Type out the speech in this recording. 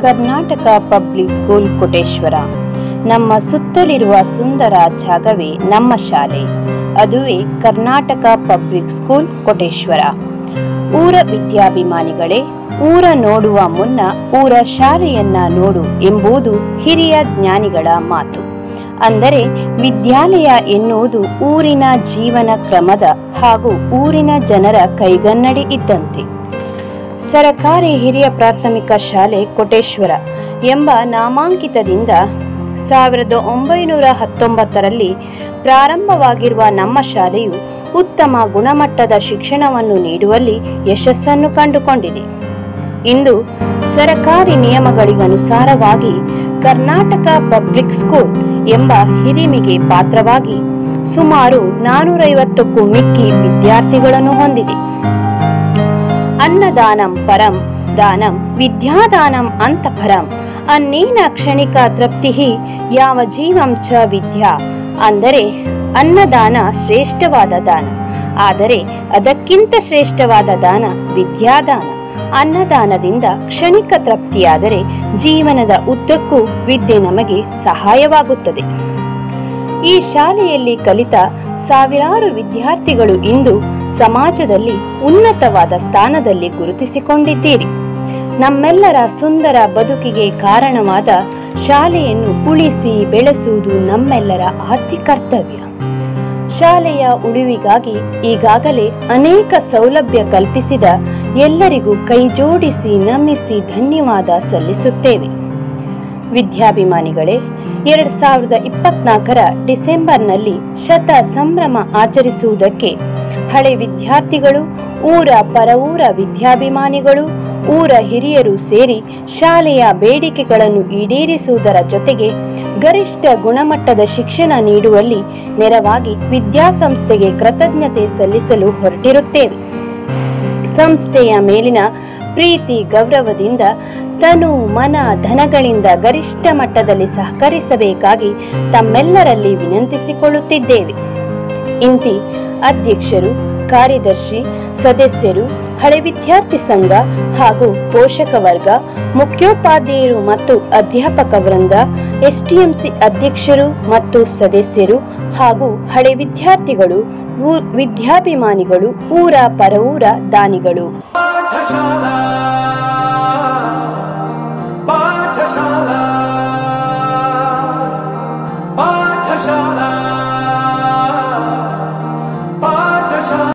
Karnataka public school Koteshwara. ನಮ್ಮ ಸುತ್ತಲಿರುವ ಸುಂದರ ಜಾಗವೇ ನಮ್ಮ ಶಾಲೆ, ಅದುವೇ ಕರ್ನಾಟಕ ಪಬ್ಲಿಕ್ ಸ್ಕೂಲ್ ಕೋಟೇಶ್ವರ. ಊರ ವಿದ್ಯಾಭಿಮಾನಿಗಳೇ, ಊರ ನೋಡುವ ಮುನ್ನ ಊರ ಶಾಲೆಯನ್ನ ನೋಡು ಎಂಬುದು ಹಿರಿಯ ಜ್ಞಾನಿಗಳ ಮಾತು. ಅಂದರೆ ವಿದ್ಯಾಲಯ ಎನ್ನುವುದು ಊರಿನ ಜೀವನ ಕ್ರಮದ ಹಾಗೂ ಊರಿನ ಜನರ ಕೈಗನ್ನಡಿ ಇದ್ದಂತೆ. ಸರಕಾರಿ ಹಿರಿಯ ಪ್ರಾಥಮಿಕ ಶಾಲೆ ಕೋಟೇಶ್ವರ ಎಂಬ ನಾಮಾಂಕಿತದಿಂದ 1919ರಲ್ಲಿ ಪ್ರಾರಂಭವಾಗಿರುವ ನಮ್ಮ ಶಾಲೆಯು ಉತ್ತಮ ಗುಣಮಟ್ಟದ ಶಿಕ್ಷಣವನ್ನು ನೀಡುವಲ್ಲಿ ಯಶಸ್ಸನ್ನು ಕಂಡುಕೊಂಡಿದೆ. ಇಂದು ಸರಕಾರಿ ನಿಯಮಗಳಿಗನುಸಾರವಾಗಿ ಕರ್ನಾಟಕ ಪಬ್ಲಿಕ್ ಸ್ಕೂಲ್ ಎಂಬ ಹಿರಿಮೆಗೆ ಪಾತ್ರವಾಗಿ ಸುಮಾರು 450ಕ್ಕೂ ಮಿಕ್ಕಿ ವಿದ್ಯಾರ್ಥಿಗಳನ್ನು ಹೊಂದಿದೆ. ಅನ್ನದಾನಂ ಪರಂ ದಾನಂ ವಿದ್ಯಾದಾನಂ ಅಂತ ಪರಂ ಅನ್ನೇನ ಕ್ಷಣಿಕ ತೃಪ್ತಿ ಯಾವ ಜೀವಂ ಚ ವಿದ್ಯಾ. ಅಂದರೆ ಅನ್ನದಾನ ಶ್ರೇಷ್ಠವಾದ ದಾನ, ಆದರೆ ಅದಕ್ಕಿಂತ ಶ್ರೇಷ್ಠವಾದ ದಾನ ವಿದ್ಯಾದಾನ. ಅನ್ನದಾನದಿಂದ ಕ್ಷಣಿಕ ತೃಪ್ತಿಯಾದರೆ ಜೀವನದ ಉದ್ದಕ್ಕೂ ವಿದ್ಯೆ ನಮಗೆ ಸಹಾಯವಾಗುತ್ತದೆ. ಈ ಶಾಲೆಯಲ್ಲಿ ಕಲಿತ ಸಾವಿರಾರು ವಿದ್ಯಾರ್ಥಿಗಳು ಇಂದು ಸಮಾಜದಲ್ಲಿ ಉನ್ನತವಾದ ಸ್ಥಾನದಲ್ಲಿ ಗುರುತಿಸಿಕೊಂಡಿದ್ದೀರಿ. ನಮ್ಮೆಲ್ಲರ ಸುಂದರ ಬದುಕಿಗೆ ಕಾರಣವಾದ ಶಾಲೆಯನ್ನು ಉಳಿಸಿ ಬೆಳೆಸುವುದು ನಮ್ಮೆಲ್ಲರ ಆದ್ಯ ಕರ್ತವ್ಯ. ಶಾಲೆಯ ಉಳಿವಿಗಾಗಿ ಈಗಾಗಲೇ ಅನೇಕ ಸೌಲಭ್ಯ ಕಲ್ಪಿಸಿದ ಎಲ್ಲರಿಗೂ ಕೈ ಜೋಡಿಸಿ ನಮಿಸಿ ಧನ್ಯವಾದ ಸಲ್ಲಿಸುತ್ತೇವೆ. ವಿದ್ಯಾಭಿಮಾನಿಗಳೇ, 2024ರ ಡಿಸೆಂಬರ್ನಲ್ಲಿ ಶತ ಸಂಭ್ರಮ ಆಚರಿಸುವುದಕ್ಕೆ ಹಳೆ ವಿದ್ಯಾರ್ಥಿಗಳು, ಊರ ಪರವೂರ ವಿದ್ಯಾಭಿಮಾನಿಗಳು, ಊರ ಹಿರಿಯರು ಸೇರಿ ಶಾಲೆಯ ಬೇಡಿಕೆಗಳನ್ನು ಈಡೇರಿಸುವುದರ ಜೊತೆಗೆ ಗರಿಷ್ಠ ಗುಣಮಟ್ಟದ ಶಿಕ್ಷಣ ನೀಡುವಲ್ಲಿ ನೆರವಾಗಿ ವಿದ್ಯಾಸಂಸ್ಥೆಗೆ ಕೃತಜ್ಞತೆ ಸಲ್ಲಿಸಲು ಹೊರಟಿರುತ್ತೇವೆ. ಸಂಸ್ಥೆಯ ಮೇಲಿನ ಪ್ರೀತಿ ಗೌರವದಿಂದ ತನು ಮನ ಧನಗಳಿಂದ ಗರಿಷ್ಠ ಮಟ್ಟದಲ್ಲಿ ಸಹಕರಿಸಬೇಕಾಗಿ ತಮ್ಮೆಲ್ಲರಲ್ಲಿ ವಿನಂತಿಸಿಕೊಳ್ಳುತ್ತಿದ್ದೇವೆ. ಇಂತಿ ಅಧ್ಯಕ್ಷರು, ಕಾರ್ಯದರ್ಶಿ, ಸದಸ್ಯರು, ಹಳೆ ವಿದ್ಯಾರ್ಥಿ ಸಂಘ ಹಾಗೂ ಪೋಷಕ ವರ್ಗ, ಮುಖ್ಯೋಪಾಧ್ಯಾಯರು ಮತ್ತು ಅಧ್ಯಾಪಕ ವೃಂದ, ಎಸ್ಟಿಎಂಸಿ ಅಧ್ಯಕ್ಷರು ಮತ್ತು ಸದಸ್ಯರು ಹಾಗೂ ಹಳೆ ವಿದ್ಯಾರ್ಥಿಗಳು, ವಿದ್ಯಾಭಿಮಾನಿಗಳು, ಊರ ಪರವೂರ ದಾನಿಗಳು.